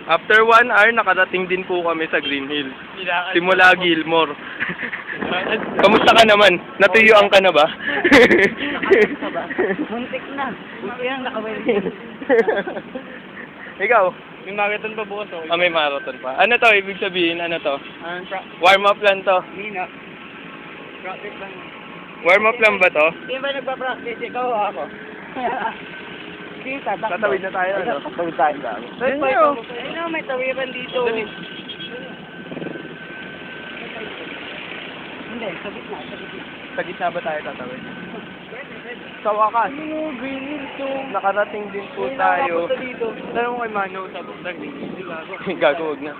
After 1 hour, nakarating din po kami sa Green Hills. Simula Gilmore. Kamusta ka naman? Natuyuan ka na ba? Muntik na. Buti lang nakawin. Ikaw? May marathon pa bukas oh. May marathon pa. Ano to? Ibig sabihin, ano to? Warm up lang to. Hindi na. Practice lang. Warm up lang ba to? Hindi ba nagpa-practice? Ikaw o ako? Kita, Tatawid na tayo, ano? Tatawid tayo ba? Ayun na, may tawiran dito. Dali. Hindi, sa gitna, sa gitna. Sa gitna ba tayo tatawid? Sa wakas. Green Hills to. Nakarating din po tayo. Dito. Tanong kay Mano sa Bukdag Green Hills. Di ba? Gago, wag na.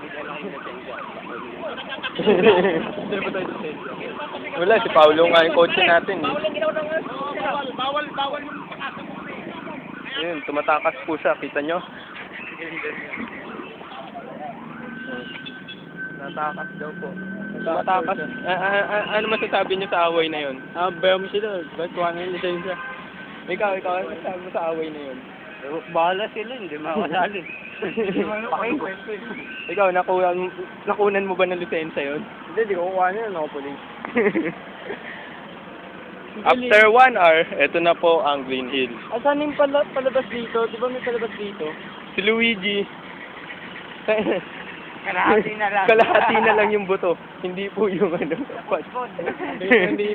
Wala, si Paolo nga yung coach natin. Bawal. Ayun, tumatakas po siya. Kita nyo? Tumatakas daw po. Tumatakas. Ano masasabi niyo sa away na yun? Bayaw mo sila. Ba't kuha na yung lisensya? Ikaw, ano masasabi mo sa away na yun? Bahala sila, hindi makasali. Ikaw, nakunan mo ba ng lisensya yun? Hindi, di ko kuha na yun. Ako police. After 1 hour, eto na po ang Green Hills. Saan yung palabas dito? Di ba may palabas dito? Si Luigi. Kalahati na lang. Kalahati na lang yung buto. Hindi po yung ano. Hindi.